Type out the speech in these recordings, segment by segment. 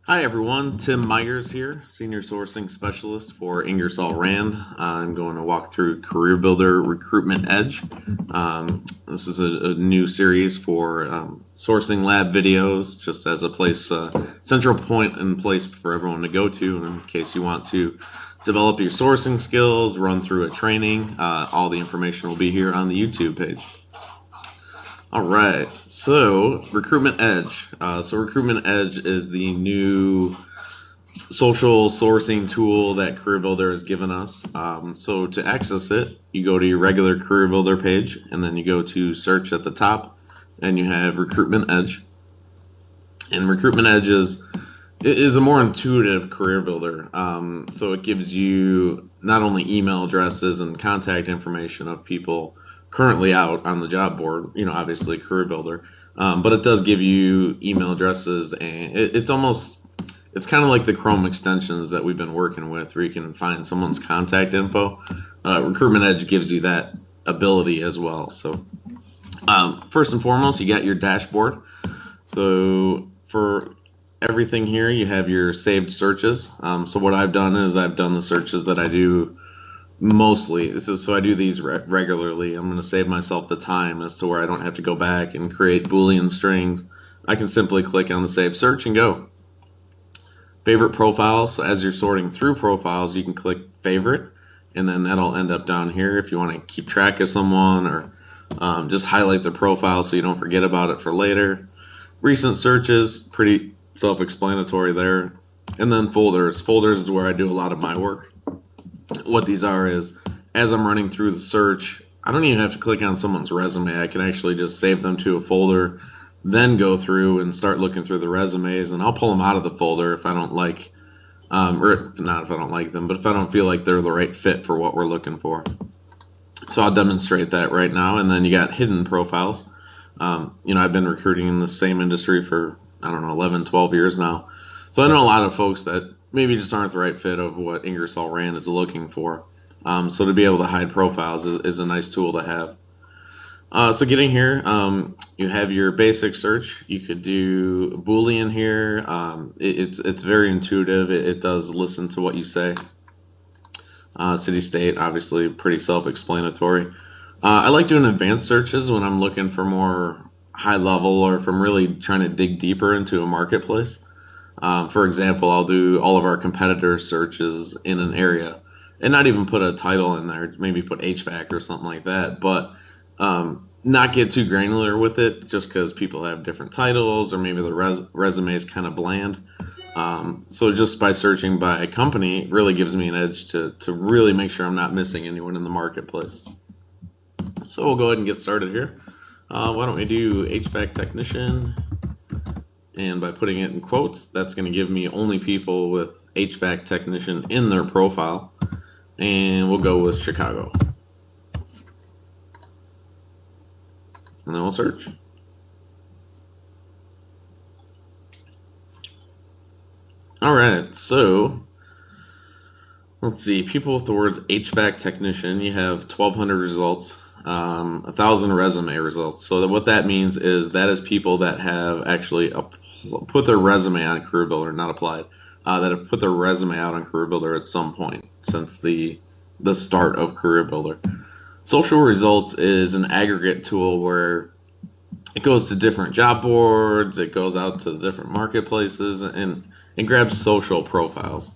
Hi everyone, Tim Myers here, Senior Sourcing Specialist for Ingersoll Rand. I'm going to walk through Career Builder Recruitment Edge. This is a new series for sourcing lab videos, just as a place, central point and place for everyone to go to in case you want to develop your sourcing skills, run through a training. All the information will be here on the YouTube page. All right, so Recruitment Edge. Recruitment Edge is the new social sourcing tool that Career Builder has given us. So to access it, you go to your regular Career Builder page, and then you go to search at the top, and you have Recruitment Edge. And Recruitment Edge is a more intuitive career builder. So it gives you not only email addresses and contact information of people currently out on the job board, obviously Career Builder, but it does give you email addresses, and it's kind of like the Chrome extensions that we've been working with, where you can find someone's contact info. Recruitment Edge gives you that ability as well. So first and foremost, you got your dashboard. So for everything here, you have your saved searches. So what I've done is I've done the searches that I do mostly. So I do these regularly. I'm going to save myself the time as to where I don't have to go back and create Boolean strings. I can simply click on the save search and go. Favorite profiles. So as you're sorting through profiles, you can click favorite, and then that'll end up down here if you want to keep track of someone, or just highlight the profile so you don't forget about it for later. Recent searches, pretty self-explanatory there. And then folders. Folders is where I do a lot of my work. What these are is, as I'm running through the search, I don't even have to click on someone's resume. I can actually just save them to a folder, then go through and start looking through the resumes, and I'll pull them out of the folder if I don't like, or not if I don't like them, but if I don't feel like they're the right fit for what we're looking for. So I'll demonstrate that right now. And then you got hidden profiles. I've been recruiting in the same industry for, 11, 12 years now. So I know a lot of folks that maybe just aren't the right fit of what Ingersoll Rand is looking for. So to be able to hide profiles is a nice tool to have. So getting here, you have your basic search. You could do Boolean here. It's very intuitive. It does listen to what you say. City, state, obviously pretty self-explanatory. I like doing advanced searches when I'm looking for more high level, or if I'm really trying to dig deeper into a marketplace. For example, I'll do all of our competitor searches in an area and not even put a title in there, maybe put HVAC or something like that, but not get too granular with it, just because people have different titles, or maybe the resume is kind of bland. So just by searching by company, it really gives me an edge to really make sure I'm not missing anyone in the marketplace. So we'll go ahead and get started here. Why don't we do HVAC technician? And by putting it in quotes, that's going to give me only people with HVAC technician in their profile. And we'll go with Chicago. And then we'll search. All right, so let's see. People with the words HVAC technician, you have 1,200 results. 1,000 resume results. So what that means is that is people that have actually put their resume on Career Builder, not applied, that have put their resume out on Career Builder at some point since the start of Career Builder. Social results is an aggregate tool where it goes to different job boards, it goes out to different marketplaces, and grabs social profiles.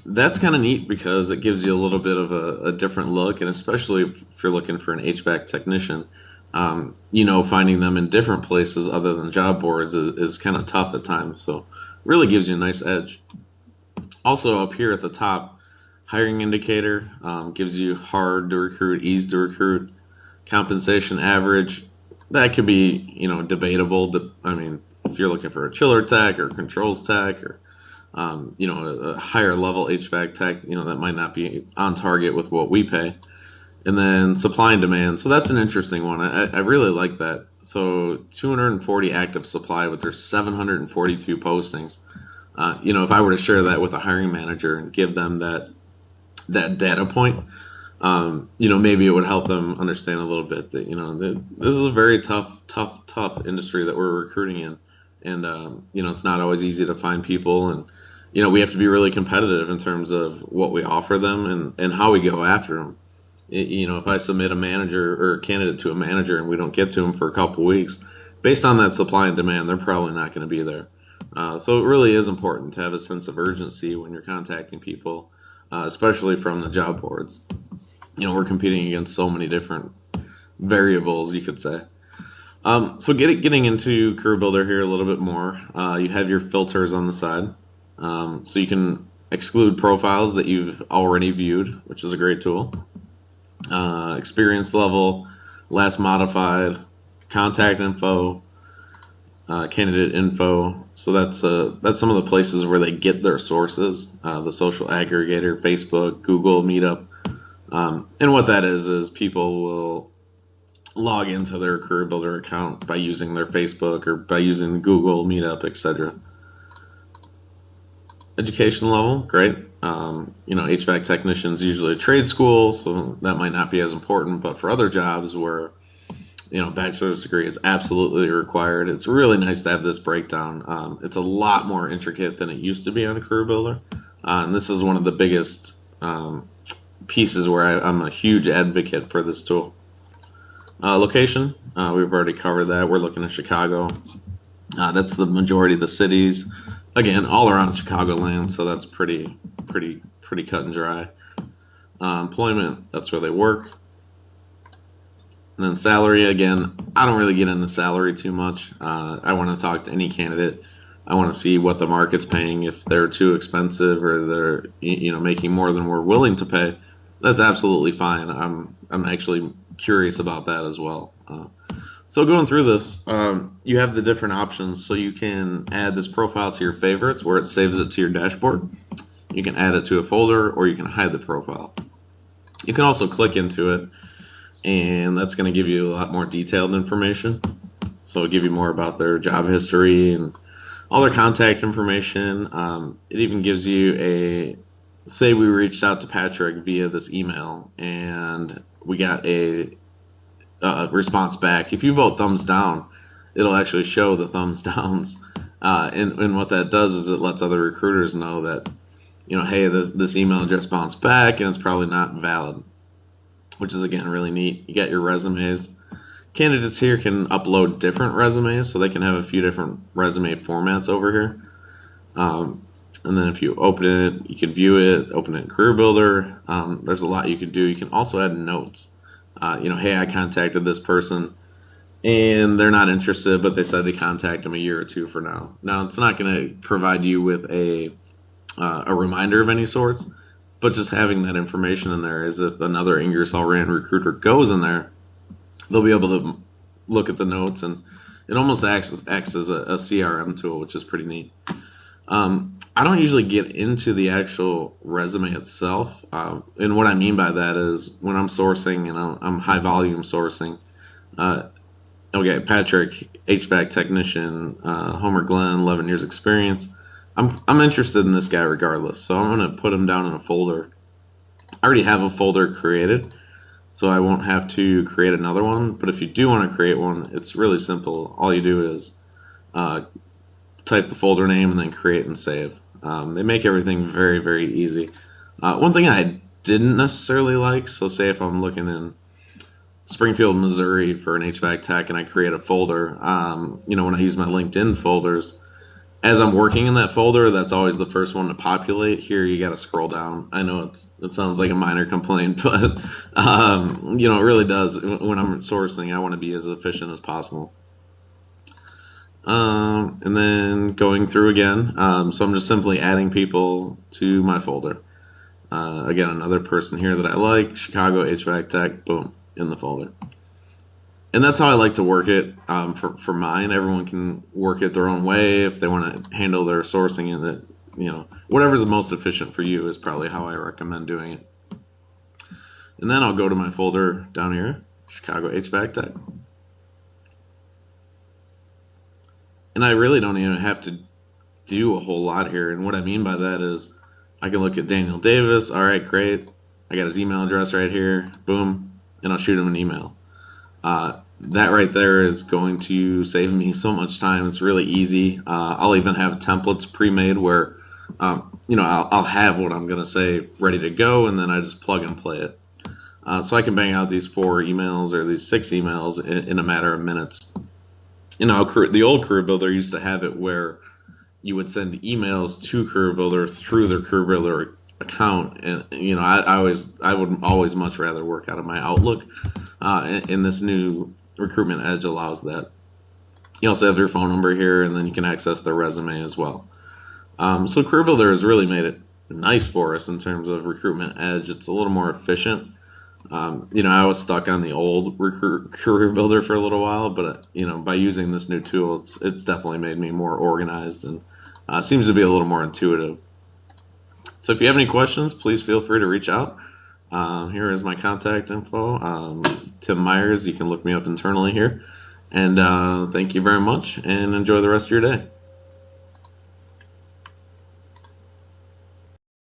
That's kind of neat because it gives you a little bit of a different look, and especially if you're looking for an HVAC technician, finding them in different places other than job boards is kind of tough at times. So really gives you a nice edge. Also up here at the top, hiring indicator gives you hard to recruit, easy to recruit, compensation average. That could be debatable. If you're looking for a chiller tech or controls tech, or a higher level HVAC tech, that might not be on target with what we pay. And then supply and demand. So that's an interesting one. I really like that. So 240 active supply, but there's 742 postings. If I were to share that with a hiring manager and give them that data point, maybe it would help them understand a little bit that, this is a very tough industry that we're recruiting in. and it's not always easy to find people, and we have to be really competitive in terms of what we offer them and how we go after them. If I submit a manager or a candidate to a manager and we don't get to them for a couple weeks, based on that supply and demand, they're probably not going to be there. So it really is important to have a sense of urgency when you're contacting people, especially from the job boards. We're competing against so many different variables, you could say. So getting into Career Builder here a little bit more, you have your filters on the side. So you can exclude profiles that you've already viewed, which is a great tool. Experience level, last modified, contact info, candidate info. So that's some of the places where they get their sources. The social aggregator, Facebook, Google, Meetup. And what that is people will log into their Career Builder account by using their Facebook or by using Google, Meetup, etc. Education level, great. HVAC technicians usually a trade school, so that might not be as important. But for other jobs where bachelor's degree is absolutely required, it's really nice to have this breakdown. It's a lot more intricate than it used to be on a Career Builder, and this is one of the biggest pieces where I'm a huge advocate for this tool. Location, we've already covered that. We're looking at Chicago. That's the majority of the cities. Again, all around Chicagoland, so that's pretty cut and dry. Employment, that's where they work. And then salary, again, I don't really get into salary too much. I want to talk to any candidate. I want to see what the market's paying. If they're too expensive or they're making more than we're willing to pay, that's absolutely fine. I'm actually curious about that as well. So going through this, you have the different options. So you can add this profile to your favorites where it saves it to your dashboard. You can add it to a folder, or you can hide the profile. You can also click into it, and that's going to give you a lot more detailed information. So it'll give you more about their job history and all their contact information. It even gives you say we reached out to Patrick via this email, and we got a response back. If you vote thumbs down, it'll actually show the thumbs downs. And what that does is it lets other recruiters know that, hey, this email just bounced back and it's probably not valid, which is, again, really neat. You got your resumes. Candidates here can upload different resumes, so they can have a few different resume formats over here. And then if you open it, you can view it, open it in Career Builder. There's a lot you can do. You can also add notes. Hey, I contacted this person and they're not interested, but they said to contact them a year or two from now. Now, it's not going to provide you with a reminder of any sorts, but just having that information in there is if another Ingersoll Rand recruiter goes in there, they'll be able to look at the notes, and it almost acts as a CRM tool, which is pretty neat. I don't usually get into the actual resume itself, and what I mean by that is when I'm sourcing and I'm high volume sourcing. Okay, Patrick, HVAC technician, Homer Glenn, 11 years experience. I'm interested in this guy regardless, so I'm going to put him down in a folder. I already have a folder created, so I won't have to create another one. But if you do want to create one, it's really simple. All you do is type the folder name and then create and save. They make everything very, very easy. One thing I didn't necessarily like, so say if I'm looking in Springfield, Missouri for an HVAC tech and I create a folder, when I use my LinkedIn folders, as I'm working in that folder, that's always the first one to populate. Here, you got to scroll down. I know it sounds like a minor complaint, but it really does. When I'm sourcing, I want to be as efficient as possible. And then going through again, so I'm just simply adding people to my folder. Again, another person here that I like, Chicago HVAC Tech, boom, in the folder. And that's how I like to work it for mine. Everyone can work it their own way if they want to handle their sourcing, and whatever's the most efficient for you is probably how I recommend doing it. And then I'll go to my folder down here, Chicago HVAC Tech. And I really don't even have to do a whole lot here. And what I mean by that is I can look at Daniel Davis. All right, great. I got his email address right here. Boom. And I'll shoot him an email. that right there is going to save me so much time. It's really easy. I'll even have templates pre-made where, I'll have what I'm going to say ready to go, and then I just plug and play it. So I can bang out these 4 emails or these 6 emails in a matter of minutes. The old Career Builder used to have it where you would send emails to Career Builder through their Career Builder account, and I would always much rather work out of my Outlook. And this new Recruitment Edge allows that. You also have your phone number here, and then you can access their resume as well. So Career Builder has really made it nice for us in terms of Recruitment Edge. It's a little more efficient. I was stuck on the old Career Builder for a little while, but by using this new tool, it's definitely made me more organized and seems to be a little more intuitive. So if you have any questions, please feel free to reach out. Here is my contact info. Tim Myers. You can look me up internally here. And thank you very much, and enjoy the rest of your day.